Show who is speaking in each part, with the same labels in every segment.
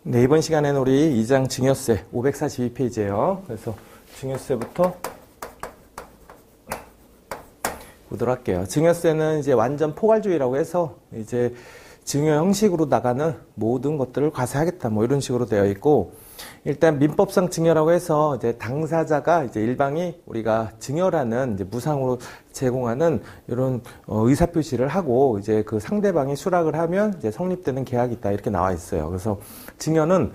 Speaker 1: 네, 이번 시간에는 우리 2장 증여세 542페이지예요. 그래서 증여세부터 보도록 할게요. 증여세는 이제 완전 포괄주의라고 해서 이제 증여 형식으로 나가는 모든 것들을 과세하겠다. 뭐 이런 식으로 되어 있고, 일단 민법상 증여라고 해서 이제 당사자가 이제 일방이 우리가 증여라는 이제 무상으로 제공하는 이런 의사표시를 하고 이제 그 상대방이 수락을 하면 이제 성립되는 계약이 있다. 이렇게 나와 있어요. 그래서 증여는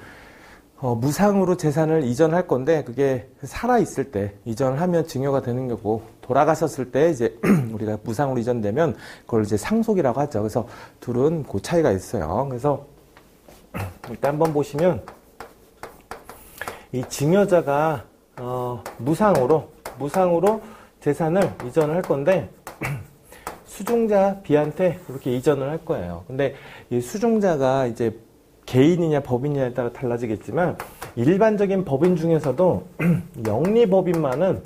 Speaker 1: 무상으로 재산을 이전할 건데 그게 살아있을 때 이전을 하면 증여가 되는 거고, 돌아가셨을 때 이제 우리가 무상으로 이전되면 그걸 이제 상속이라고 하죠. 그래서 둘은 그 차이가 있어요. 그래서 일단 한번 보시면 이 증여자가 무상으로 재산을 이전을 할 건데 수중자 B한테 이렇게 이전을 할 거예요. 근데 이 수중자가 이제 개인이냐 법인이냐에 따라 달라지겠지만 일반적인 법인 중에서도 영리법인만은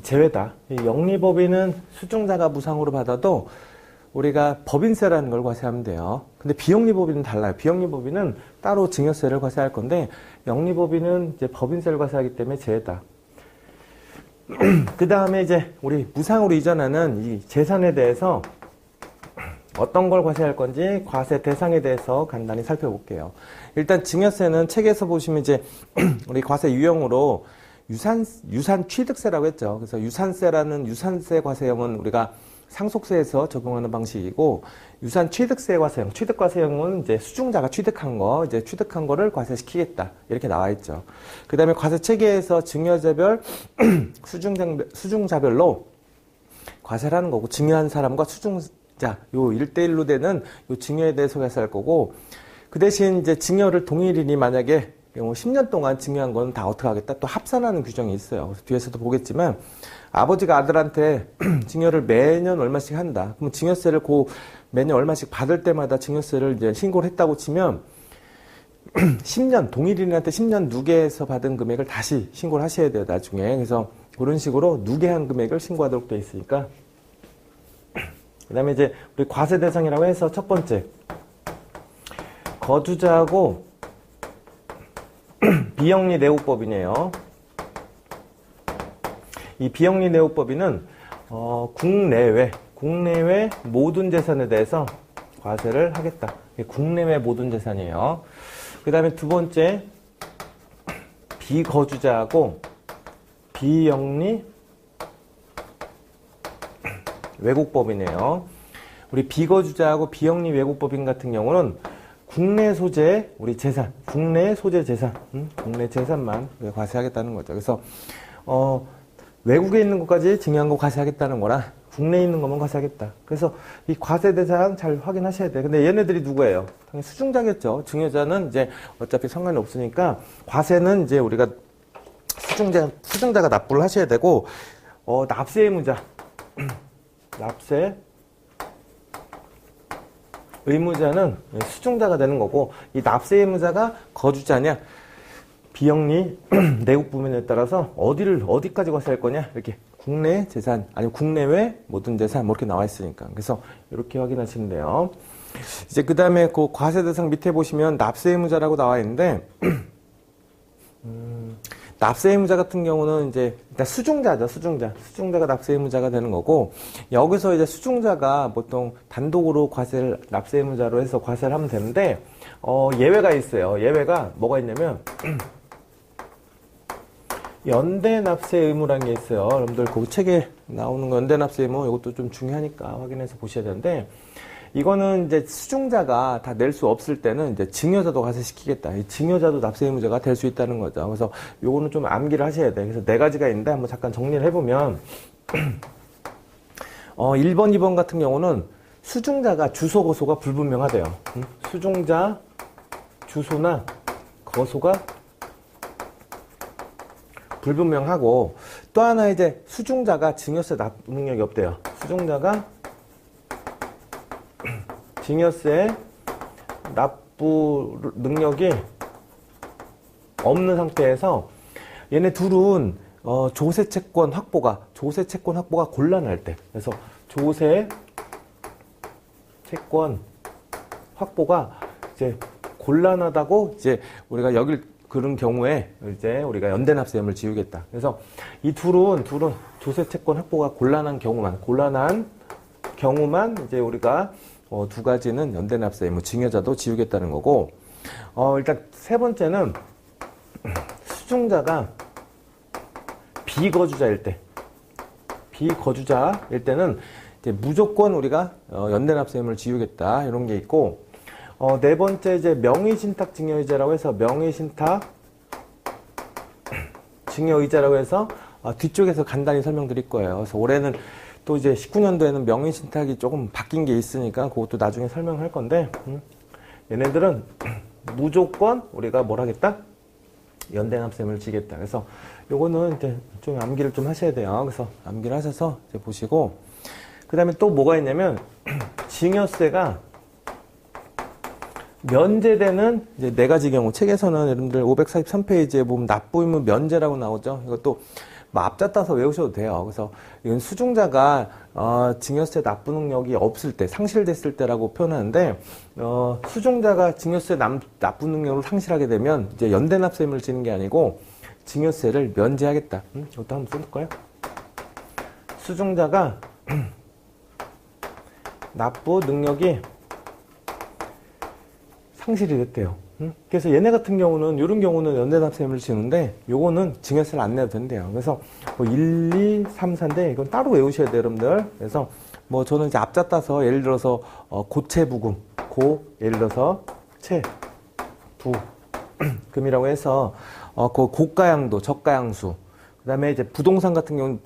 Speaker 1: 제외다. 이 영리법인은 수중자가 무상으로 받아도 우리가 법인세라는 걸 과세하면 돼요. 근데 비영리법인은 달라요. 비영리법인은 따로 증여세를 과세할 건데 영리법인은 이제 법인세를 과세하기 때문에 제외다. 그 다음에 이제 우리 무상으로 이전하는 이 재산에 대해서 어떤 걸 과세할 건지 과세 대상에 대해서 간단히 살펴볼게요. 일단 증여세는 책에서 보시면 이제 우리 과세 유형으로 유산 취득세라고 했죠. 그래서 유산세라는 유산세 과세형은 우리가 상속세에서 적용하는 방식이고, 유산 취득세 과세형, 취득 과세형은 이제 수중자가 취득한 거를 과세시키겠다. 이렇게 나와 있죠. 그 다음에 과세 체계에서 증여자별, 수중자별로 과세를 하는 거고, 증여한 사람과 수중자, 요 1대1로 되는 요 증여에 대해서 과세할 거고, 그 대신 이제 증여를 동일인이 만약에 10년 동안 증여한 건 다 어떻게 하겠다? 또 합산하는 규정이 있어요. 그래서 뒤에서도 보겠지만, 아버지가 아들한테 증여를 매년 얼마씩 한다. 그럼 증여세를 매년 얼마씩 받을 때마다 증여세를 이제 신고를 했다고 치면 10년, 동일인한테 10년 누계해서 받은 금액을 다시 신고를 하셔야 돼요, 나중에. 그래서 그런 식으로 누계한 금액을 신고하도록 되어 있으니까. 그 다음에 이제 우리 과세 대상이라고 해서 첫 번째, 거주자하고 비영리 내후법인이에요. 이 비영리 내후법인은 국내외 모든 재산에 대해서 과세를 하겠다. 국내외 모든 재산이에요. 그 다음에 두 번째, 비거주자하고 비영리 외국법인이에요. 우리 비거주자하고 비영리 외국법인 같은 경우는 국내 소재 우리 재산, 국내 소재 재산, 국내 재산만 과세하겠다는 거죠. 그래서 외국에 있는 것까지 증여한 거 과세하겠다는 거라 국내에 있는 것만 과세하겠다. 그래서 이 과세 대상 잘 확인하셔야 돼요. 근데 얘네들이 누구예요? 당연히 수중자겠죠. 증여자는 이제 어차피 상관이 없으니까 과세는 이제 우리가 수중자가 납부를 하셔야 되고, 납세 의무자, 납세 의무자는 수중자가 되는 거고, 이 납세 의무자가 거주자냐 비영리 내국법인에 따라서 어디까지 과세할 거냐, 이렇게 국내 재산 아니면 국내외 모든 재산 뭐 이렇게 나와 있으니까. 그래서 이렇게 확인하시면 돼요. 이제 그 다음에 그 과세 대상 밑에 보시면 납세 의무자라고 나와 있는데 납세 의무자 같은 경우는 이제 일단 수중자죠. 수중자가 납세 의무자가 되는 거고, 여기서 이제 수중자가 보통 단독으로 과세를 납세 의무자로 해서 과세를 하면 되는데 예외가 있어요. 예외가 뭐가 있냐면 연대 납세 의무라는 게 있어요. 여러분들 그 책에 나오는 거 연대 납세 의무, 이것도 좀 중요하니까 확인해서 보셔야 되는데, 이거는 이제 수중자가 다 낼 수 없을 때는 이제 증여자도 과세시키겠다. 이 증여자도 납세 의무자가 될 수 있다는 거죠. 그래서 요거는 좀 암기를 하셔야 돼요. 그래서 네 가지가 있는데 한번 잠깐 정리를 해보면 1번, 2번 같은 경우는 수중자가 주소, 거소가 불분명하대요. 수중자 주소나 거소가 불분명하고, 또 하나 이제 수중자가 증여세 납부 능력이 없대요. 수중자가 증여세 납부 능력이 없는 상태에서 얘네 둘은 조세 채권 확보가 곤란할 때, 그래서 조세 채권 확보가 이제 곤란하다고 이제 우리가 여길 그런 경우에 이제 우리가 연대납세의무를 지우겠다. 그래서 이 둘은 조세 채권 확보가 곤란한 경우만 이제 우리가 두 가지는 연대납세의무 증여자도 지우겠다는 거고, 일단 세 번째는 수중자가 비거주자일 때는 이제 무조건 우리가 연대납세의무를 지우겠다 이런 게 있고, 네 번째 이제 명의신탁 증여의자라고 해서 뒤쪽에서 간단히 설명드릴 거예요. 그래서 올해는 또 이제 19년도에는 명의신탁이 조금 바뀐 게 있으니까 그것도 나중에 설명할 건데, 얘네들은 무조건 우리가 뭘 하겠다? 연대납세의무를 지겠다. 그래서 요거는 이제 좀 암기를 좀 하셔야 돼요. 그래서 암기를 하셔서 이제 보시고, 그 다음에 또 뭐가 있냐면, 증여세가 면제되는 이제 네 가지 경우, 책에서는 여러분들 543페이지에 보면 납부 의무 면제라고 나오죠. 이것도 뭐 앞자 따서 외우셔도 돼요. 그래서 이건 수중자가 증여세 납부 능력이 없을 때, 상실됐을 때라고 표현하는데, 수중자가 증여세 납부 능력을 상실하게 되면 이제 연대납세 의무를 지는 게 아니고 증여세를 면제하겠다. 이것도 한번 써볼까요? 수중자가 납부 능력이 상실이 됐대요. 그래서 얘네 같은 경우는, 이런 경우는 연대납세의무를 지는데, 요거는 증여세를 안 내도 된대요. 그래서 뭐 1, 2, 3, 4인데, 이건 따로 외우셔야 돼요, 여러분들. 그래서 뭐 저는 이제 앞자 따서, 예를 들어서, 고채부금, 예를 들어서, 부금이라고 해서, 그 고가양도, 저가양수, 그 다음에 이제 부동산 같은 경우는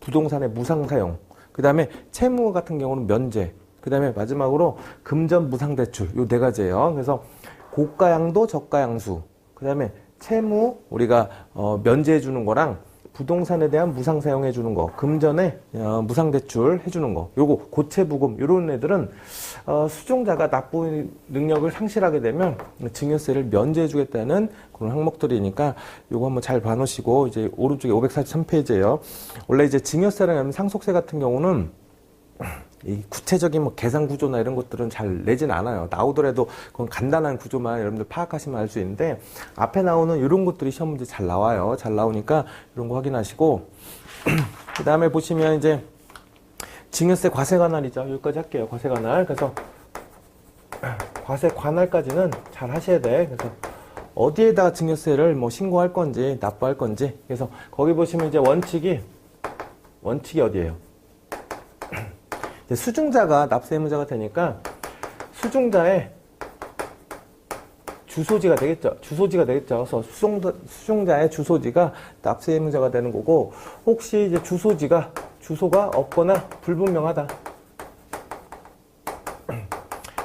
Speaker 1: 부동산의 무상사용, 그 다음에 채무 같은 경우는 면제, 그 다음에 마지막으로 금전 무상대출, 요 네 가지예요. 그래서 고가양도, 저가양수, 그 다음에 채무 우리가 면제해 주는 거랑 부동산에 대한 무상 사용해 주는 거, 금전에 무상대출 해주는 거, 요거 고채부금 요런 애들은 수중자가 납부 능력을 상실하게 되면 증여세를 면제해 주겠다는 그런 항목들이니까 요거 한번 잘 봐놓으시고, 이제 오른쪽에 543페이지예요. 원래 이제 증여세랑 상속세 같은 경우는 이 구체적인 뭐 계산 구조나 이런 것들은 잘 내진 않아요. 나오더라도 그건 간단한 구조만 여러분들 파악하시면 알 수 있는데, 앞에 나오는 이런 것들이 시험 문제 잘 나와요. 잘 나오니까 이런 거 확인하시고, 그 다음에 보시면 이제 증여세 과세관할이죠. 여기까지 할게요. 과세관할. 그래서 과세관할까지는 잘 하셔야 돼. 그래서 어디에다가 증여세를 뭐 신고할 건지 납부할 건지, 그래서 거기 보시면 이제 원칙이 어디예요? 수중자가 납세 의무자가 되니까 수중자의 주소지가 되겠죠. 그래서 수중자의 주소지가 납세 의무자가 되는 거고, 혹시 이제 주소가 없거나 불분명하다.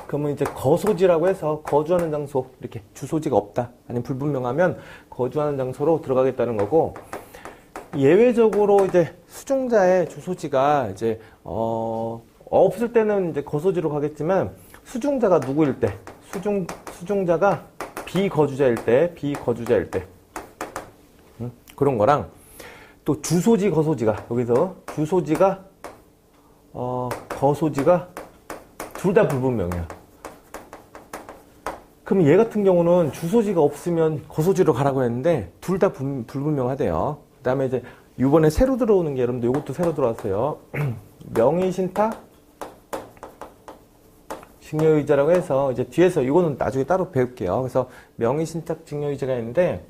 Speaker 1: 그러면 이제 거소지라고 해서 거주하는 장소, 이렇게 주소지가 없다, 아니면 불분명하면 거주하는 장소로 들어가겠다는 거고, 예외적으로 이제 수중자의 주소지가 이제 없을 때는 이제 거소지로 가겠지만, 수중자가 누구일 때, 수중자가 비거주자일 때, 그런 거랑, 또 거소지가, 여기서 주소지가, 거소지가 둘 다 불분명해요. 그럼 얘 같은 경우는 주소지가 없으면 거소지로 가라고 했는데, 둘 다 불분명하대요. 그 다음에 이제, 이번에 새로 들어오는 게, 여러분들 이것도 새로 들어왔어요. 명의신탁 증여의자라고 해서, 이제 뒤에서 이거는 나중에 따로 배울게요. 그래서 명의신탁 증여의자가 있는데,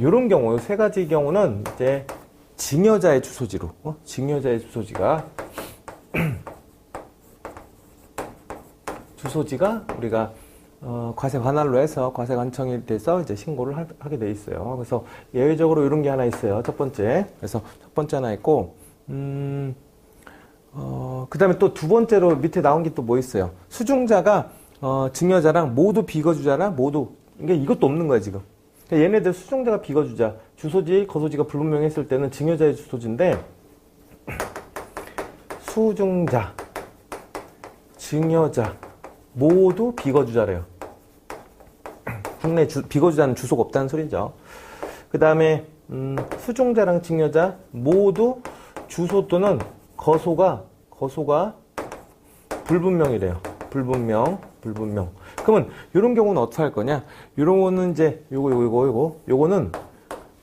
Speaker 1: 요런 경우, 요 세 가지 경우는 이제 증여자의 주소지로, 증여자의 주소지가 우리가 과세 관할로 해서 과세 관청이 돼서 이제 신고를 하게 돼 있어요. 그래서 예외적으로 이런 게 하나 있어요. 첫 번째. 그래서 첫 번째 하나 있고, 그 다음에 또 두 번째로 밑에 나온 게 또 뭐 있어요? 수중자가, 증여자랑 모두 비거주자랑 모두, 그러니까 이것도 없는 거야, 지금. 그러니까 얘네들 수중자가 비거주자, 주소지, 거소지가 불분명했을 때는 증여자의 주소지인데, 수중자, 증여자, 모두 비거주자래요. 국내 비거주자는 주소가 없다는 소리죠. 그 다음에, 수중자랑 증여자, 모두 주소 또는 거소가 불분명이래요. 불분명. 그러면 이런 경우는 어떻게 할 거냐? 이런 거는 이제 요거는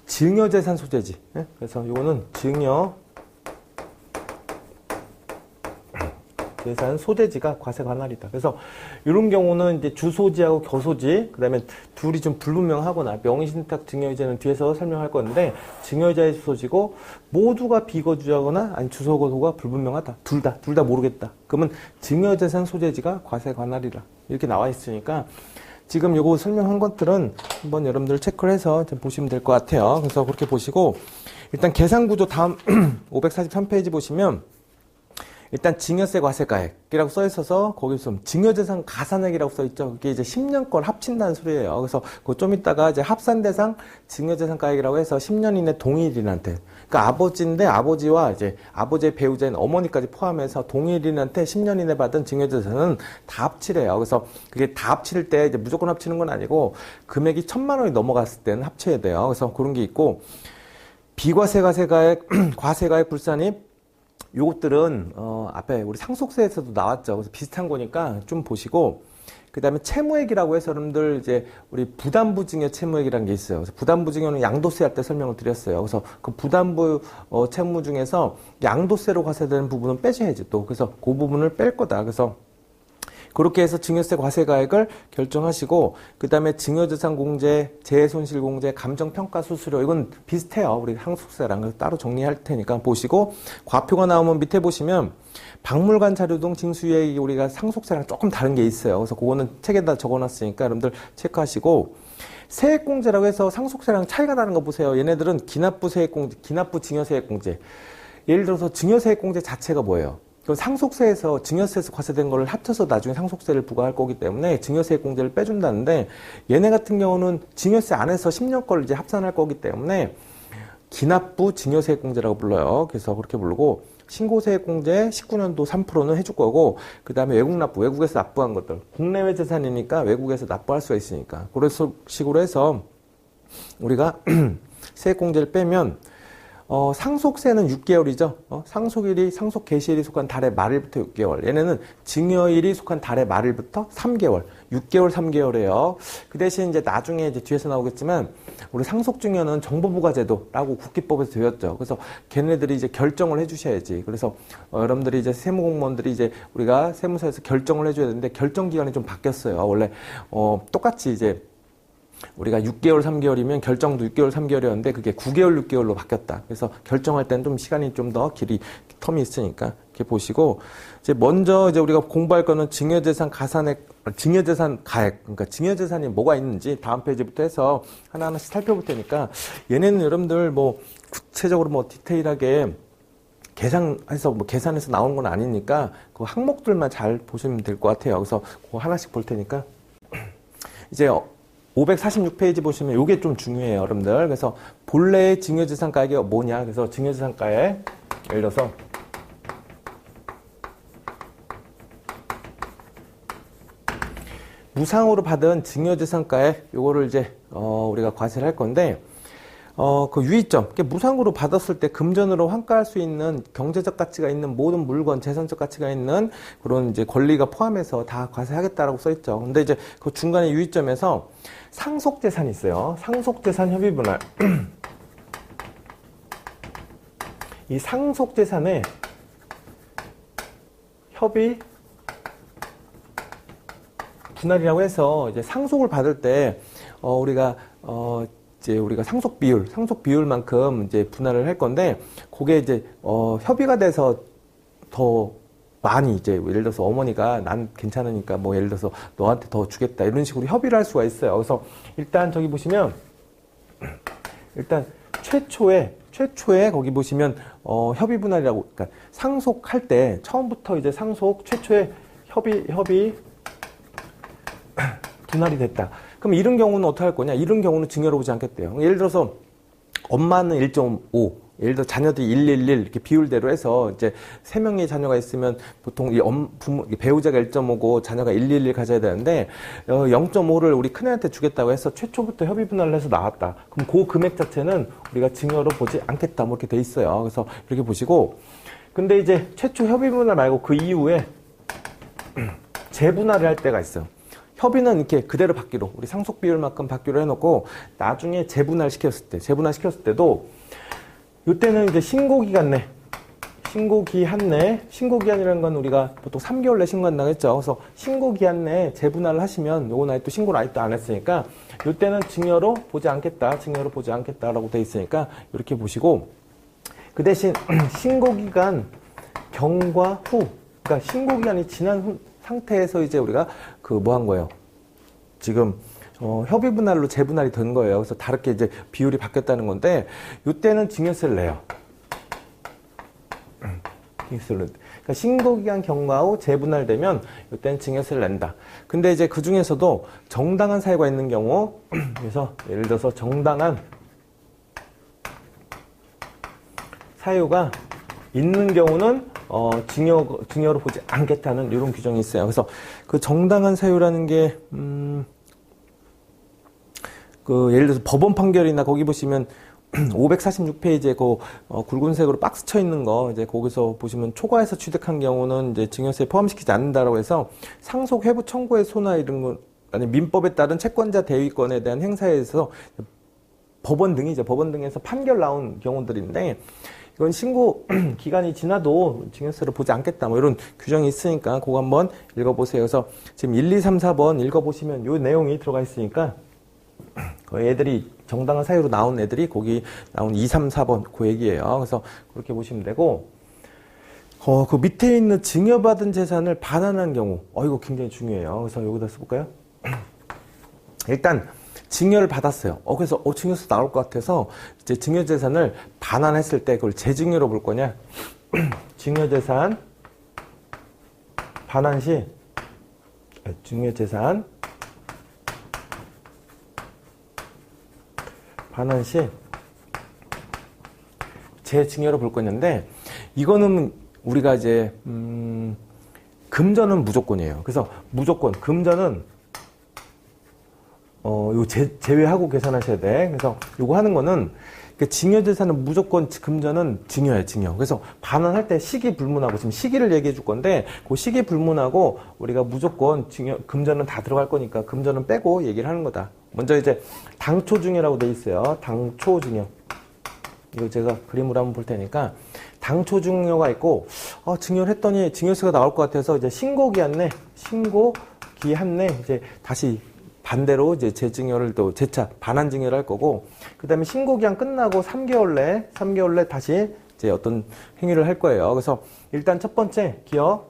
Speaker 1: 증여재산 소재지. 예? 그래서 요거는 증여재산 소재지가 과세 관할이다. 그래서 이런 경우는 이제 주소지하고 겨소지, 그다음에 둘이 좀 불분명하거나 명의신탁 증여이자는 뒤에서 설명할 건데 증여이자의 주소지고 모두가 비거주하거나 아니 주소거소가 불분명하다. 둘 다 모르겠다. 그러면 증여재산 소재지가 과세 관할이라 이렇게 나와 있으니까 지금 요거 설명한 것들은 한번 여러분들 체크를 해서 좀 보시면 될 것 같아요. 그래서 그렇게 보시고 일단 계산구조 다음 543페이지 보시면 일단 증여세 과세가액이라고 써 있어서 거기서 증여재산 가산액이라고 써 있죠. 그게 이제 10년 걸 합친다는 소리예요. 그래서 그거 좀 이따가 이제 합산 대상 증여재산 가액이라고 해서 10년 이내 동일인한테, 그러니까 아버지인데 아버지와 이제 아버지의 배우자인 어머니까지 포함해서 동일인한테 10년 이내 받은 증여재산은 다 합치래요. 그래서 그게 다 합칠 때 이제 무조건 합치는 건 아니고 금액이 1,000만 원이 넘어갔을 때는 합쳐야 돼요. 그래서 그런 게 있고 비과세 과세가액, 과세가액 불산입 요것들은 앞에 우리 상속세에서도 나왔죠. 그래서 비슷한 거니까 좀 보시고 그 다음에 채무액이라고 해서 여러분들 이제 우리 부담부 증여 채무액이라는 게 있어요. 그래서 부담부 증여는 양도세 할 때 설명을 드렸어요. 그래서 그 부담부 채무 중에서 양도세로 과세되는 부분은 빼셔야지 또. 그래서 그 부분을 뺄 거다. 그래서 그렇게 해서 증여세 과세가액을 결정하시고 그 다음에 증여재산 공제, 재해손실 공제, 감정평가 수수료 이건 비슷해요. 우리 상속세랑. 그래서 따로 정리할 테니까 보시고 과표가 나오면 밑에 보시면 박물관 자료 등 징수유예액이 우리가 상속세랑 조금 다른 게 있어요. 그래서 그거는 책에다 적어놨으니까 여러분들 체크하시고 세액공제라고 해서 상속세랑 차이가 나는 거 보세요. 얘네들은 기납부 세액공제, 기납부 증여세액공제. 예를 들어서 증여세액공제 자체가 뭐예요? 그럼 상속세에서 증여세에서 과세된 거를 합쳐서 나중에 상속세를 부과할 거기 때문에 증여세액공제를 빼준다는데 얘네 같은 경우는 증여세 안에서 10년 걸 이제 합산할 거기 때문에 기납부 증여세액공제라고 불러요. 그래서 그렇게 부르고 신고세액공제 19년도 3%는 해줄 거고 그 다음에 외국 납부, 외국에서 납부한 것들 국내외 재산이니까 외국에서 납부할 수가 있으니까 그런 식으로 해서 우리가 세액공제를 빼면 상속세는 6개월이죠. 상속일이, 상속 개시일이 속한 달의 말일부터 6개월. 얘네는 증여일이 속한 달의 말일부터 3개월. 6개월, 3개월이에요. 그 대신 이제 나중에 이제 뒤에서 나오겠지만, 우리 상속증여는 정보부과제도라고 국기법에서 되었죠. 그래서 걔네들이 이제 결정을 해주셔야지. 그래서 여러분들이 이제 세무공무원들이 이제 우리가 세무서에서 결정을 해줘야 되는데, 결정 기간이 좀 바뀌었어요. 원래, 똑같이 이제 우리가 6개월, 3개월이면 결정도 6개월, 3개월이었는데 그게 9개월, 6개월로 바뀌었다. 그래서 결정할 때는 좀 시간이 좀 더 길이, 텀이 있으니까 이렇게 보시고 이제 먼저 이제 우리가 공부할 거는 증여재산 가산액, 증여재산 가액, 그러니까 증여재산이 뭐가 있는지 다음 페이지부터 해서 하나하나씩 살펴볼 테니까 얘네는 여러분들 뭐 구체적으로 뭐 디테일하게 계산해서 뭐 계산해서 나오는 건 아니니까 그 항목들만 잘 보시면 될 것 같아요. 그래서 그거 하나씩 볼 테니까 이제 546페이지 보시면 이게 좀 중요해요, 여러분들. 그래서 본래의 증여재산가액이 뭐냐? 그래서 증여재산가액, 예를 들어서 무상으로 받은 증여재산가액, 요거를 이제 우리가 과세를 할 건데 그 유의점, 무상으로 받았을 때 금전으로 환가할 수 있는 경제적 가치가 있는 모든 물건, 재산적 가치가 있는 그런 이제 권리가 포함해서 다 과세하겠다라고 써있죠. 근데 이제 그 중간에 유의점에서 상속재산이 있어요. 상속재산 협의분할. 이 상속재산의 협의 분할이라고 해서 이제 상속을 받을 때 우리가 이제 우리가 상속 비율만큼 이제 분할을 할 건데, 그게 이제, 협의가 돼서 더 많이 이제, 예를 들어서 어머니가 난 괜찮으니까 뭐 예를 들어서 너한테 더 주겠다. 이런 식으로 협의를 할 수가 있어요. 그래서 일단 저기 보시면, 일단 최초에 거기 보시면, 협의 분할이라고, 그러니까 상속할 때 처음부터 이제 상속 최초에 협의 분할이 됐다. 그럼 이런 경우는 어떻게 할 거냐? 이런 경우는 증여로 보지 않겠대요. 예를 들어서 엄마는 1.5, 예를 들어 자녀들이 111 이렇게 비율대로 해서 이제 3명의 자녀가 있으면 보통 배우자가 1.5고 자녀가 111 가져야 되는데 0.5를 우리 큰애한테 주겠다고 해서 최초부터 협의 분할을 해서 나왔다. 그럼 그 금액 자체는 우리가 증여로 보지 않겠다. 뭐 이렇게 돼 있어요. 그래서 이렇게 보시고, 근데 이제 최초 협의 분할 말고 그 이후에 재분할을 할 때가 있어요. 협의는 이렇게 그대로 받기로, 우리 상속 비율만큼 받기로 해놓고 나중에 재분할 시켰을 때도 이때는 이제 신고기간 내, 신고기한이라는 건 우리가 보통 3개월 내 신고한다고 했죠. 그래서 신고기한 내에 재분할을 하시면 요건 아직도 신고를 아직도 안 했으니까 이때는 증여로 보지 않겠다라고 돼 있으니까 이렇게 보시고, 그 대신 신고기간 경과 후, 그러니까 신고기간이 지난 상태에서 이제 우리가 그 뭐 한 거예요. 지금 협의 분할로 재분할이 된 거예요. 그래서 다르게 이제 비율이 바뀌었다는 건데 이때는 증여세를 내요. 그러니까 신고기간 경과 후 재분할되면 이때는 증여세를 낸다. 근데 이제 그 중에서도 정당한 사유가 있는 경우, 그래서 예를 들어서 정당한 사유가 있는 경우는 증여로 보지 않겠다는 이런 규정이 있어요. 그래서 그 정당한 사유라는 게 예를 들어서 법원 판결이나 거기 보시면 546페이지에 굵은색으로 박스 쳐 있는 거, 이제 거기서 보시면 초과해서 취득한 경우는 이제 증여세에 포함시키지 않는다라고 해서 상속 회부 청구의 소나 이런 거, 아니 민법에 따른 채권자 대위권에 대한 행사에 대해서 법원 등에서 판결 나온 경우들인데, 이건 신고 기간이 지나도 증여세를 보지 않겠다, 뭐 이런 규정이 있으니까 그거 한번 읽어보세요. 그래서 지금 1, 2, 3, 4번 읽어보시면 요 내용이 들어가 있으니까 그 애들이 정당한 사유로 나온 애들이 거기 나온 2, 3, 4번 그 얘기예요. 그래서 그렇게 보시면 되고, 그 밑에 있는 증여받은 재산을 반환한 경우, 이거 굉장히 중요해요. 그래서 여기다 써볼까요? 일단 증여를 받았어요. 그래서 증여세 나올 것 같아서 이제 증여재산을 반환했을 때 그걸 재증여로 볼 거냐? 증여재산 반환 시 증여재산 반환 시 재증여로 볼 거였는데, 이거는 우리가 이제 금전은 무조건이에요. 그래서 무조건 금전은 요 제외하고 계산하셔야 돼. 그래서 요거 하는 거는 증여재산은 무조건 금전은 증여예요, 증여. 그래서 반환할 때 시기 불문하고, 지금 시기를 얘기해 줄 건데 그 시기 불문하고 우리가 무조건 금전은 다 들어갈 거니까 금전은 빼고 얘기를 하는 거다. 먼저 이제 당초증여라고 돼 있어요. 당초증여. 이거 제가 그림으로 한번 볼 테니까 당초증여가 있고, 증여를 했더니 증여세가 나올 것 같아서 이제 신고기한 내 이제 다시 반대로 이제 재증여를 또 재차 반환 증여를 할 거고, 그 다음에 신고기한 끝나고 3개월 내 다시 이제 어떤 행위를 할 거예요. 그래서 일단 첫 번째 기억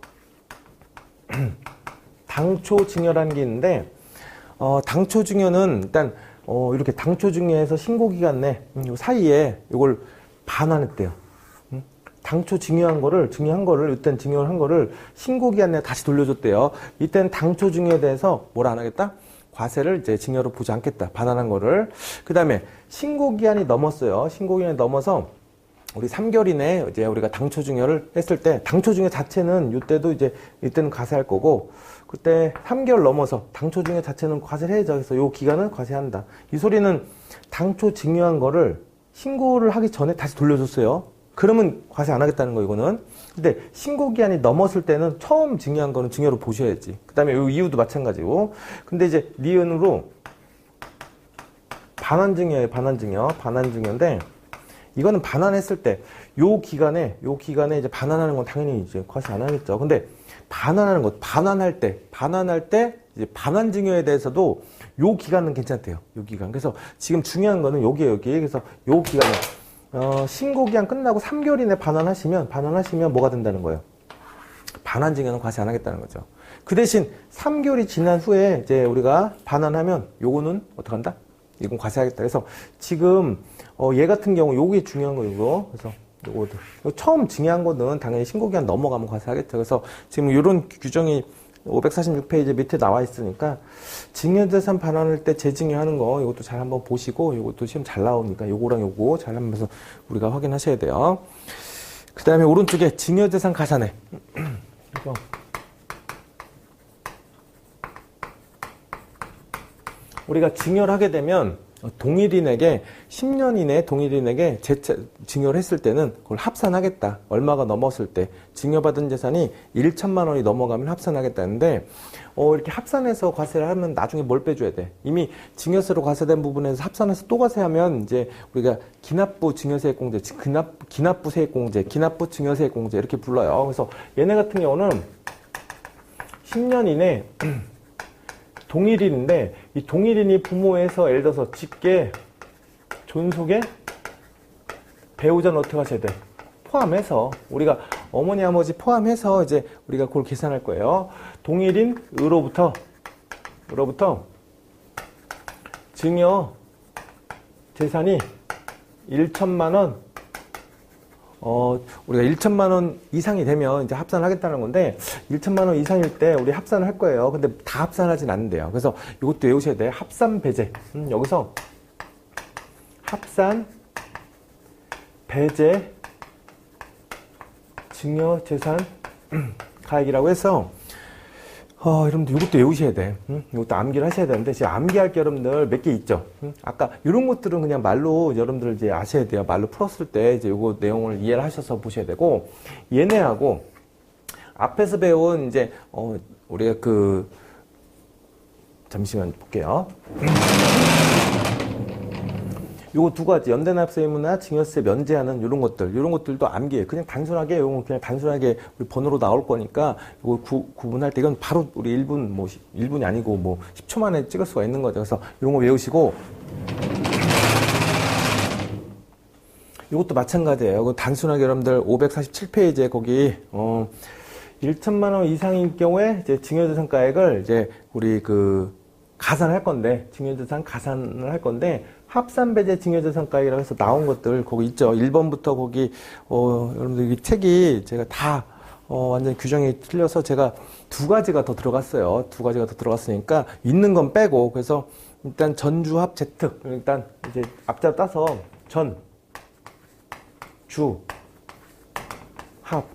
Speaker 1: 당초 증여라는 게 있는데, 당초 증여는 일단 이렇게 당초 증여에서 신고기간 내 요 사이에 이걸 반환했대요. 당초 증여한 거를 이때는 증여를 한 거를 신고기간 내에 다시 돌려줬대요. 이때는 당초 증여에 대해서 뭘 안 하겠다? 과세를 이제 증여로 보지 않겠다. 반환한 거를. 그 다음에 신고기한이 넘었어요. 신고기한이 넘어서 우리 3개월 이내에 이제 우리가 당초 증여를 했을 때, 당초 증여 자체는 이때는 과세할 거고, 그때 3개월 넘어서 당초 증여 자체는 과세를 해야죠. 그래서 요 기간은 과세한다. 이 소리는 당초 증여한 거를 신고를 하기 전에 다시 돌려줬어요. 그러면 과세 안 하겠다는 거, 이거는. 근데 신고기한이 넘었을 때는 처음 증여한 거는 증여로 보셔야지. 그 다음에 이 이유도 마찬가지고. 근데 이제 니은으로 반환증여예요. 반환증여인데, 이거는 반환했을 때 요 기간에 이제 반환하는 건 당연히 이제 과세 안 하겠죠. 근데 반환할 때 이제 반환증여에 대해서도 요 기간은 괜찮대요. 요 기간. 그래서 지금 중요한 거는 여기. 그래서 요 기간은 신고기한 끝나고 3개월 이내 반환하시면 뭐가 된다는 거예요? 반환증여는 과세 안 하겠다는 거죠. 그 대신 3개월이 지난 후에 이제 우리가 반환하면 요거는 어떡한다? 이건 과세하겠다. 그래서 지금 얘 같은 경우 요게 중요한 거 이거. 그래서 요거도 처음 증여한 거는 당연히 신고기한 넘어가면 과세하겠죠. 그래서 지금 이런 규정이 546페이지 밑에 나와 있으니까 증여재산 반환할 때 재증여하는 거 이것도 잘 한번 보시고, 이것도 시험 잘 나오니까 요거랑 요거 잘 하면서 우리가 확인하셔야 돼요. 그 다음에 오른쪽에 증여재산 가산액. 우리가 증여를 하게 되면 동일인에게 10년 이내 동일인에게 증여를 했을 때는 그걸 합산하겠다. 얼마가 넘었을 때 증여받은 재산이 1천만 원이 넘어가면 합산하겠다는데 이렇게 합산해서 과세를 하면 나중에 뭘 빼줘야 돼? 이미 증여세로 과세된 부분에서 합산해서 또 과세하면 이제 우리가 기납부 증여세액공제, 기납부 세액공제, 기납부 증여세액공제 이렇게 불러요. 그래서 얘네 같은 경우는 10년 이내 동일인인데 이 동일인이 부모에서 예를 들어서 직계, 존속에 배우자는 어떻게 하셔야 돼? 포함해서 우리가 어머니 아버지 포함해서 이제 우리가 그걸 계산할 거예요. 동일인으로부터 증여 재산이 1천만 원 우리가 1천만 원 이상이 되면 이제 합산을 하겠다는 건데 1천만 원 이상일 때 우리 합산을 할 거예요. 근데 다 합산하진 않는데요. 그래서 이것도 외우셔야 돼요. 합산 배제. 여기서 합산 배제 증여 재산 가액이라고 해서 여러분들 이것도 외우셔야 돼. 이것도 암기를 하셔야 되는데, 지금 암기할 게 여러분들 몇 개 있죠? 아까 이런 것들은 그냥 말로 여러분들 이제 아셔야 돼요. 말로 풀었을 때 이제 요거 내용을 이해를 하셔서 보셔야 되고, 얘네하고 앞에서 배운 이제, 우리가 잠시만 볼게요. 요거 두 가지, 연대납세 의무나 증여세 면제하는 요런 것들도 암기해요. 그냥 단순하게, 요건 그냥 단순하게 우리 번호로 나올 거니까, 요거 구분할 때 이건 바로 우리 1분, 1분이 아니고 10초 만에 찍을 수가 있는 거죠. 그래서 요런 거 외우시고, 요것도 마찬가지예요. 이거 단순하게 여러분들 547페이지에 거기, 1천만 원 이상인 경우에 이제 증여재산가액을 이제 우리 가산할 건데, 증여재산 가산을 할 건데, 합산배제 증여재산가액이라고 해서 나온 것들 거기 있죠. 1번부터 거기 여러분들 이 책이 제가 다 완전 규정이 틀려서 제가 두 가지가 더 들어갔어요. 두 가지가 더 들어갔으니까 있는 건 빼고, 그래서 일단 전주합 재특, 일단 이제 앞자 따서 전, 주, 합,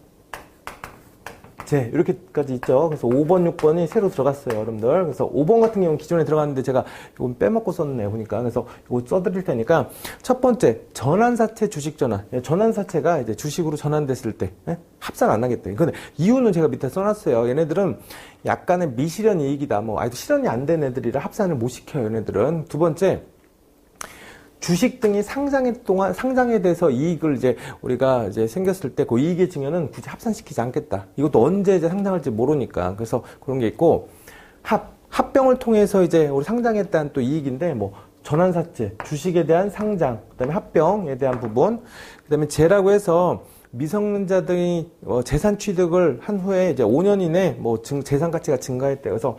Speaker 1: 제 이렇게까지 있죠. 그래서 5번, 6번이 새로 들어갔어요, 여러분들. 그래서 5번 같은 경우는 기존에 들어갔는데 제가 이건 빼먹고 썼네 보니까. 그래서 이거 써드릴 테니까 첫 번째 전환사채 주식 전환. 전환사채가 이제 주식으로 전환됐을 때 합산 안 하겠대. 근데 이유는 제가 밑에 써놨어요. 얘네들은 약간의 미실현 이익이다. 아직도 실현이 안 된 애들이라 합산을 못 시켜요, 얘네들은. 두 번째, 주식 등이 상장에 대해서 이익을 이제 우리가 이제 생겼을 때 그 이익의 증여는 굳이 합산시키지 않겠다. 이것도 언제 이제 상장할지 모르니까. 그래서 그런 게 있고, 합병을 통해서 이제 우리 상장했다는 또 이익인데, 전환사채, 주식에 대한 상장, 그 다음에 합병에 대한 부분, 그 다음에 재라고 해서 미성년자 등이 재산 취득을 한 후에 이제 5년 이내 재산 가치가 증가했대. 그래서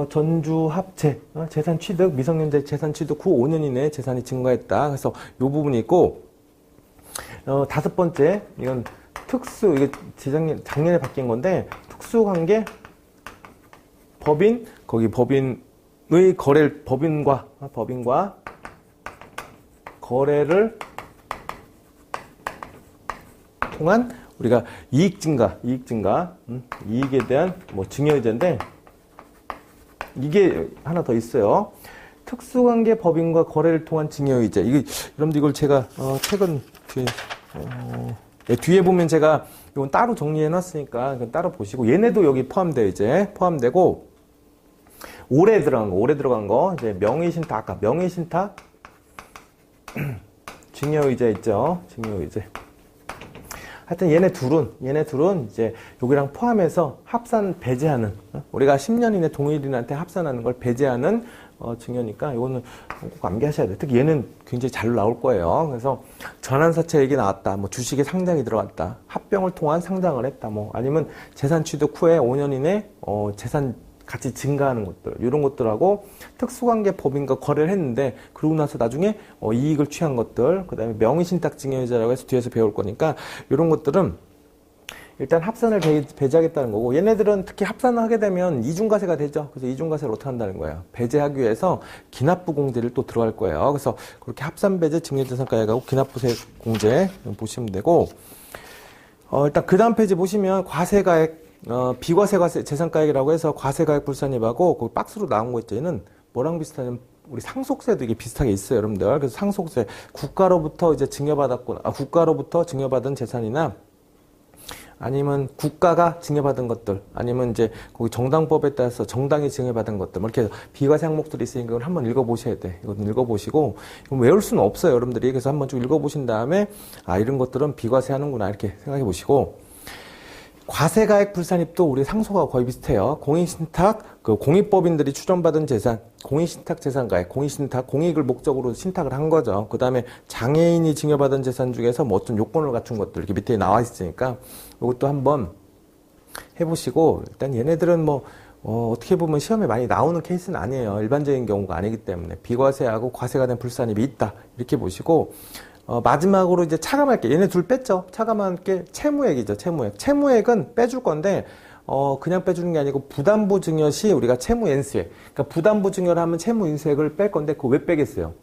Speaker 1: 전주 합체, 재산 취득, 미성년자 재산 취득 후 5년 이내에 재산이 증가했다. 그래서 요 부분이 있고, 다섯 번째, 이건 이게 작년에 바뀐 건데, 특수관계, 법인의 법인과 거래를 통한 우리가 이익 증가, 이익에 대한 증여의제인데, 이게 하나 더 있어요. 특수관계 법인과 거래를 통한 증여의제. 여러분들 이걸 제가 최근 뒤에 보면 제가 이건 따로 정리해 놨으니까 따로 보시고, 얘네도 여기 포함되고, 올해 들어간 거 이제 명의신탁, 아까 명의신탁 증여의제 있죠. 증여의제. 하여튼 얘네 둘은 이제 여기랑 포함해서 합산 배제하는, 우리가 10년 이내 동일인한테 합산하는 걸 배제하는 증여니까 이거는 꼭 암기하셔야 돼요. 특히 얘는 굉장히 잘 나올 거예요. 그래서 전환사채 얘기 나왔다, 주식에 상장이 들어갔다, 합병을 통한 상장을 했다, 아니면 재산 취득 후에 5년 이내 재산 같이 증가하는 것들, 이런 것들하고 특수관계 법인과 거래를 했는데 그러고 나서 나중에 이익을 취한 것들, 그 다음에 명의신탁 증여의제라고 해서 뒤에서 배울 거니까 이런 것들은 일단 합산을 배제하겠다는 거고, 얘네들은 특히 합산을 하게 되면 이중과세가 되죠. 그래서 이중과세를 어떻게 한다는 거예요? 배제하기 위해서 기납부 공제를 또 들어갈 거예요. 그래서 그렇게 합산 배제 증여재산가액하고 기납부세 공제 보시면 되고, 일단 그 다음 페이지 보시면 과세가액, 비과세 재산가액이라고 해서 과세가액 불산입하고 그 박스로 나온 거 있죠. 얘는 뭐랑 비슷하냐면 우리 상속세도 이게 비슷하게 있어요, 여러분들. 그래서 상속세, 국가로부터 이제 국가로부터 증여받은 재산이나 아니면 국가가 증여받은 것들, 아니면 이제 거기 정당법에 따라서 정당이 증여받은 것들, 뭐 이렇게 비과세 항목들이 있으니까 이걸 한번 읽어보셔야 돼. 이건 읽어보시고, 이건 외울 수는 없어요, 여러분들이. 그래서 한번 좀 읽어보신 다음에, 아, 이런 것들은 비과세 하는구나, 이렇게 생각해 보시고, 과세가액 불산입도 우리 상속하고 거의 비슷해요. 공익신탁, 공익법인들이 추정받은 재산, 공익신탁 재산가액, 공익신탁, 공익을 목적으로 신탁을 한 거죠. 그 다음에 장애인이 증여받은 재산 중에서 뭐 어떤 요건을 갖춘 것들, 이렇게 밑에 나와 있으니까, 이것도 한번 해보시고, 일단 얘네들은 뭐, 어떻게 보면 시험에 많이 나오는 케이스는 아니에요. 일반적인 경우가 아니기 때문에. 비과세하고 과세가 된 불산입이 있다. 이렇게 보시고, 마지막으로 이제 차감할게. 얘네 둘 뺐죠? 차감할 게 채무액이죠, 채무액. 채무액은 빼줄 건데, 그냥 빼주는 게 아니고, 부담부 증여 시 우리가 채무 인수액. 그러니까 부담부 증여를 하면 채무 인수액을 뺄 건데, 그거 왜 빼겠어요?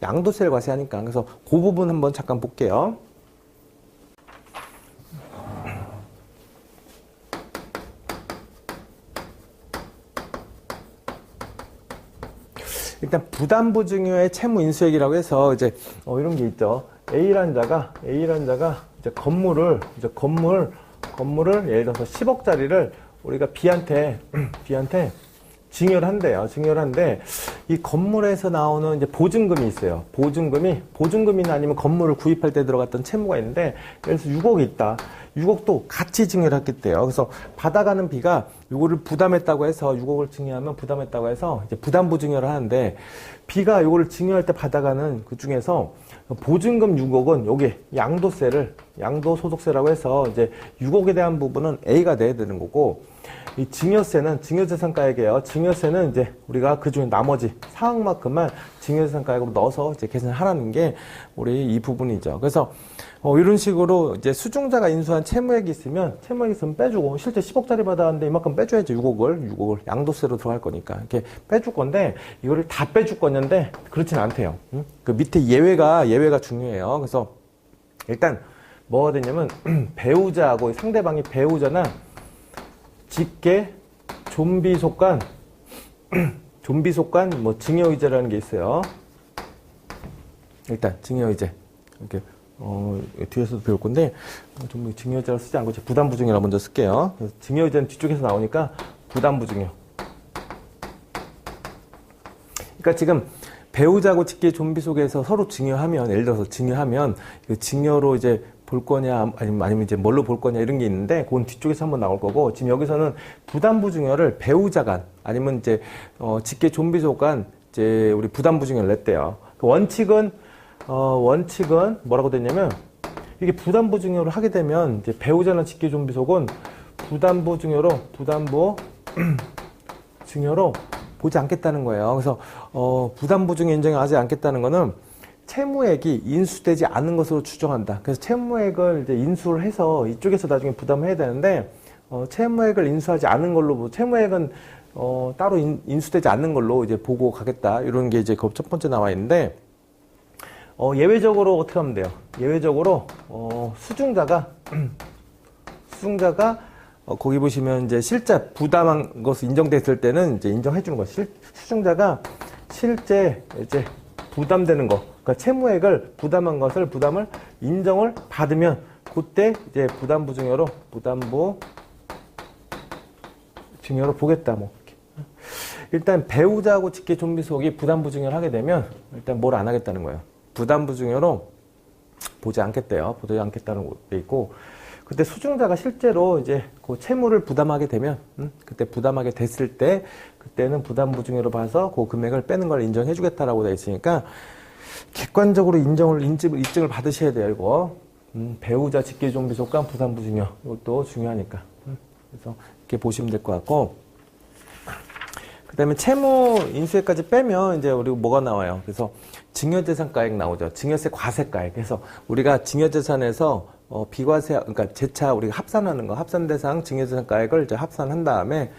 Speaker 1: 양도세를 과세하니까. 그래서 그 부분 한번 잠깐 볼게요. 일단 부담부 증여의 채무 인수액이라고 해서 이제 이런 게 있죠. A라는 자가 이제 건물을 예를 들어서 10억짜리를 우리가 B한테 증여를 한대요. 증여를 한데 이 건물에서 나오는 이제 보증금이 있어요. 보증금이나 아니면 건물을 구입할 때 들어갔던 채무가 있는데 예를 들어서 6억이 있다. 6억도 같이 증여를 했겠대요. 그래서 받아가는 B가 요거를 부담했다고 해서 6억을 증여하면 부담했다고 해서 이제 부담부 증여를 하는데 B가 요거를 증여할 때 받아가는 그 중에서 보증금 6억은 요게 양도소득세라고 해서 이제 6억에 대한 부분은 A가 내야 되는 거고 이 증여세는 증여재산가액이에요. 증여세는 이제 우리가 그 중에 나머지 4억만큼만 증여재산가액으로 넣어서 이제 계산하라는 게 우리 이 부분이죠. 그래서 이런 식으로 이제 수중자가 인수한 채무액이 있으면 빼주고 실제 10억짜리 받았는데 이만큼 빼줘야죠. 6억을 양도세로 들어갈 거니까 이렇게 빼줄 건데 이거를 다 빼줄 거였는데 그렇진 않대요. 그 밑에 예외가 중요해요. 그래서 일단 뭐가 되냐면 배우자하고 상대방이 배우자나 직계, 좀비 속간 뭐 증여의제라는 게 있어요. 일단 증여의제 이렇게 뒤에서도 배울 건데 좀 증여의제로 쓰지 않고 부담부증여라 먼저 쓸게요. 증여의제는 뒤쪽에서 나오니까 부담부증여. 그러니까 지금 배우자고 직계 좀비 속에서 서로 증여하면 예를 들어서 증여하면 그 증여로 이제 볼 거냐 아니면 이제 뭘로 볼 거냐 이런 게 있는데 그건 뒤쪽에서 한번 나올 거고 지금 여기서는 부담부 증여를 배우자 간 아니면 이제 직계 좀비 속 간 이제 우리 부담부 증여를 냈대요. 그 원칙은 뭐라고 됐냐면 이게 부담부 증여를 하게 되면 이제 배우자나 직계 좀비 속은 부담부 증여로 보지 않겠다는 거예요. 그래서 부담부 증여 인정하지 않겠다는 거는 채무액이 인수되지 않은 것으로 추정한다. 그래서 채무액을 이제 인수를 해서 이쪽에서 나중에 부담을 해야 되는데 채무액을 인수하지 않은 걸로 채무액은 따로 인수되지 않는 걸로 이제 보고 가겠다. 이런 게 이제 그 첫 번째 나와 있는데 예외적으로 어떻게 하면 돼요? 예외적으로 수중자가 거기 보시면 이제 실제 부담한 것을 인정됐을 때는 이제 인정해 주는 거. 수중자가 실제 이제 부담되는 거. 그러니까 채무액을 부담한 것을 부담을 인정을 받으면 그때 이제 부담부 증여로 보겠다. 뭐 일단 배우자하고 직계 좀비 속이 부담부 증여를 하게 되면 일단 뭘 안 하겠다는 거예요. 부담부 증여로 보지 않겠대요. 보지 않겠다는 게 있고 그때 수중자가 실제로 이제 그 채무를 부담하게 되면 그때 부담하게 됐을 때 그때는 부담부 증여로 봐서 그 금액을 빼는 걸 인정해 주겠다라고 되어 있으니까 객관적으로 입증을 받으셔야 돼요. 이거 배우자 직계 좀비 속간 부담부 증여 이것도 중요하니까 그래서 이렇게 보시면 될 것 같고 그 다음에 채무 인수액까지 빼면 이제 우리 뭐가 나와요. 그래서 증여재산가액 나오죠. 증여세 과세가액. 그래서 우리가 증여재산에서 비과세, 그러니까 재차 우리가 합산하는 거, 합산대상 증여재산가액을 이제 합산한 다음에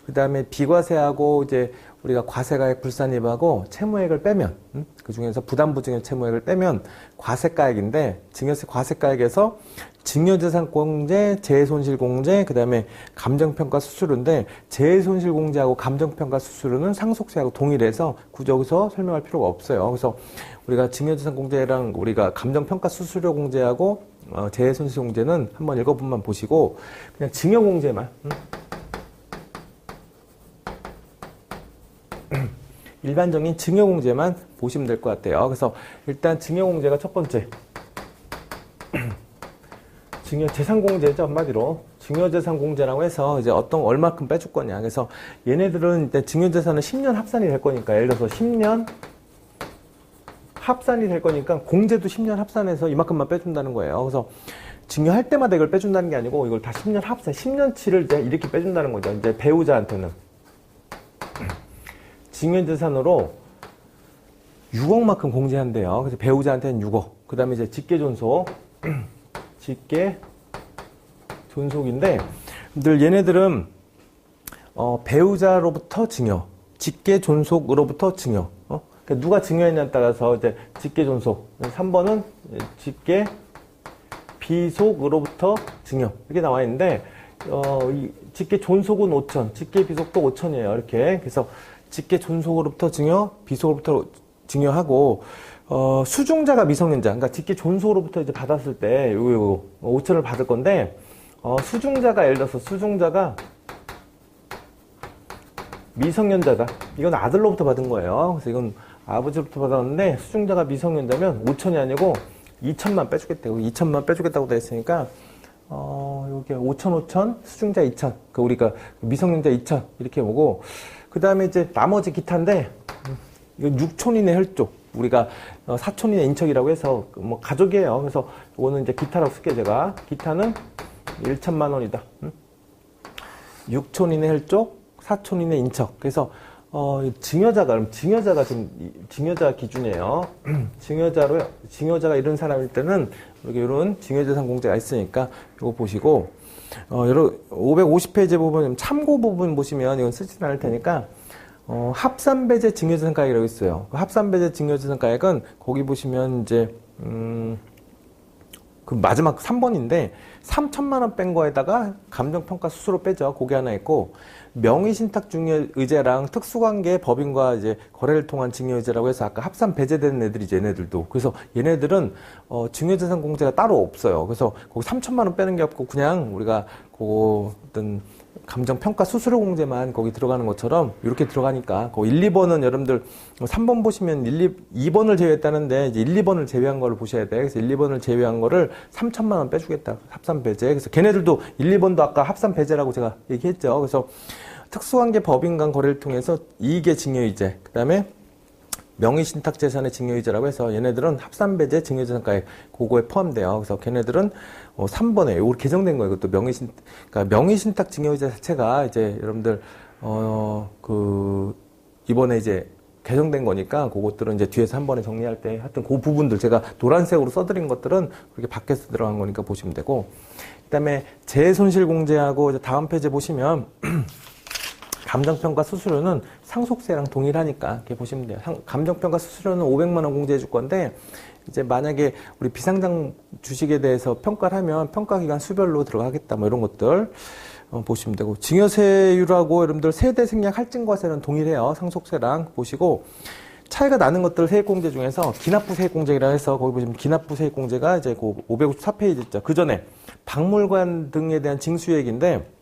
Speaker 1: 그 다음에 비과세하고 이제 우리가 과세가액 불산입하고 채무액을 빼면, 그 중에서 부담부증의 채무액을 빼면 과세가액인데, 증여세 과세가액에서 증여재산공제, 재해손실공제, 그 다음에 감정평가 수수료인데, 재해손실공제하고 감정평가 수수료는 상속세하고 동일해서 굳이 여기서 설명할 필요가 없어요. 그래서 우리가 증여재산공제랑 우리가 감정평가 수수료 공제하고 재해손실공제는 한번 읽어보면 보시고, 그냥 증여공제만, 일반적인 증여공제만 보시면 될 것 같아요. 그래서 일단 증여공제가 첫 번째, 증여재산공제죠. 한마디로 증여재산공제라고 해서 이제 얼마큼 빼줄 거냐. 그래서 얘네들은 일단 증여재산은 10년 합산이 될 거니까, 예를 들어서 10년 합산이 될 거니까 공제도 10년 합산해서 이만큼만 빼준다는 거예요. 그래서 증여할 때마다 이걸 빼준다는 게 아니고 이걸 다 10년 합산, 10년치를 이제 이렇게 빼준다는 거죠. 이제 배우자한테는 증여재산으로 6억만큼 공제한대요. 그래서 배우자한테는 6억. 그 다음에 이제 직계존속, 직계존속인데, 얘네들은 배우자로부터 증여, 직계존속으로부터 증여. 그러니까 누가 증여했냐에 따라서 이제 직계존속. 3번은 직계 비속으로부터 증여 이렇게 나와 있는데, 이 직계존속은 5천, 직계비속도 5천이에요. 이렇게. 그래서 직계존속으로부터 증여, 비속으로부터 증여하고, 수중자가 미성년자, 그러니까 직계존속으로부터 이제 받았을 때, 요거 5천을 받을 건데, 수중자가, 예를 들어서 수중자가 미성년자다. 이건 아들로부터 받은 거예요. 그래서 이건 아버지로부터 받았는데, 수중자가 미성년자면 5천이 아니고 2천만 빼주겠다고, 2천만 빼주겠다고 돼 있으니까, 요게 5천, 수중자 2천, 그 우리가 미성년자 2천, 이렇게 오고, 그 다음에 이제 나머지 기타인데, 이건 6촌인의 혈족, 우리가 사촌인의 인척이라고 해서 뭐 가족이에요. 그래서 이거는 이제 기타라고 쓸게요. 제가 기타는 1천만 원이다. 6촌인의 혈족, 사촌인의 인척. 그래서 증여자가, 그럼 증여자가 지금 증여자 기준이에요. 증여자가 이런 사람일 때는 이런 증여재산 공제가 있으니까 이거 보시고, 여러분 550페이지 부분 참고 부분 보시면 이건 쓰지는 않을 테니까, 합산배제 증여재산가액이라고 있어요. 그 합산배제 증여재산가액은 거기 보시면 이제 그 마지막 3번인데 3천만 원 뺀 거에다가 감정평가 수수료 빼죠. 그게 하나 있고, 명의신탁 증여의제랑 특수관계 법인과 이제 거래를 통한 증여의제라고 해서 아까 합산 배제되는 애들이죠. 얘네들도. 그래서 얘네들은 증여재산 공제가 따로 없어요. 그래서 거기 3천만 원 빼는 게 없고 그냥 우리가 그 어떤 감정평가 수수료 공제만 거기 들어가는 것처럼 이렇게 들어가니까, 그 1, 2번은 여러분들 3번 보시면 2번을 제외했다는데 이제 1, 2번을 제외한 거를 보셔야 돼. 그래서 1, 2번을 제외한 거를 3천만 원 빼주겠다. 합산 배제. 그래서 걔네들도 1, 2번도 아까 합산 배제라고 제가 얘기했죠. 그래서 특수관계 법인 간 거래를 통해서 이익의 증여의제, 그 다음에 명의신탁재산의 증여의제라고 해서 얘네들은 합산배제 증여재산가액 그거에 포함돼요. 그래서 걔네들은 3번에 요거 개정된 거예요. 이것도 그러니까 명의신탁 증여의제 자체가 이제 여러분들 이번에 이제 개정된 거니까 그것들은 이제 뒤에서 한 번에 정리할 때 하여튼 그 부분들 제가 노란색으로 써드린 것들은 그렇게 밖에서 들어간 거니까 보시면 되고, 그다음에 재해손실공제하고 이제 다음 페이지 보시면 감정평가 수수료는 상속세랑 동일하니까 이렇게 보시면 돼요. 감정평가 수수료는 500만 원 공제해 줄 건데, 이제 만약에 우리 비상장 주식에 대해서 평가를 하면 평가기간 수별로 들어가겠다 뭐 이런 것들 보시면 되고, 증여세율하고 여러분들 세대 생략 할증과세는 동일해요. 상속세랑 보시고, 차이가 나는 것들 세액공제 중에서 기납부 세액공제라고 해서 거기 보시면 기납부 세액공제가 이제 그 554페이지 있죠. 그 전에 박물관 등에 대한 징수액인데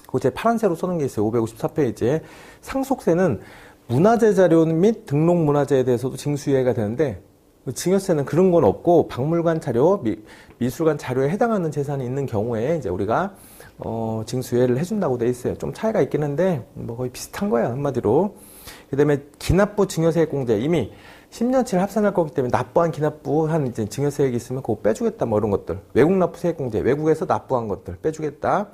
Speaker 1: 그거 제 파란색으로 써놓은 게 있어요. 554페이지에. 상속세는 문화재 자료 및 등록 문화재에 대해서도 징수유예가 되는데, 증여세는 그런 건 없고 박물관 자료, 미술관 자료에 해당하는 재산이 있는 경우에 이제 우리가 징수유예를 해준다고 돼 있어요. 좀 차이가 있긴 한데 뭐 거의 비슷한 거야 한마디로. 그다음에 기납부 증여세액 공제, 이미 10년치를 합산할 거기 때문에 납부한 기납부한 이제 증여세액이 있으면 그거 빼주겠다 뭐 이런 것들. 외국 납부 세액 공제, 외국에서 납부한 것들 빼주겠다.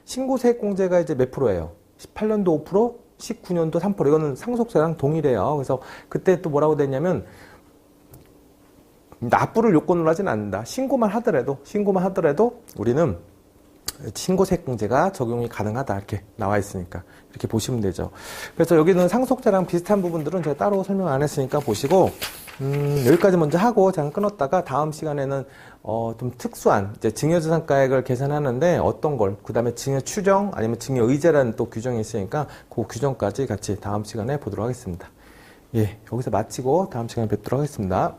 Speaker 1: 신고세액 공제가 이제 몇 프로예요? 18년도 5%, 19년도 3%. 이거는 상속세랑 동일해요. 그래서 그때 또 뭐라고 됐냐면, 납부를 요건으로 하진 않는다. 신고만 하더라도 우리는 신고세금제가 적용이 가능하다 이렇게 나와 있으니까 이렇게 보시면 되죠. 그래서 여기는 상속세랑 비슷한 부분들은 제가 따로 설명 안 했으니까 보시고 여기까지 먼저 하고 잠깐 끊었다가 다음 시간에는 좀 특수한 이제 증여재산가액을 계산하는데 어떤 걸 그다음에 증여 추정 아니면 증여 의제라는 또 규정이 있으니까 그 규정까지 같이 다음 시간에 보도록 하겠습니다. 예, 여기서 마치고 다음 시간에 뵙도록 하겠습니다.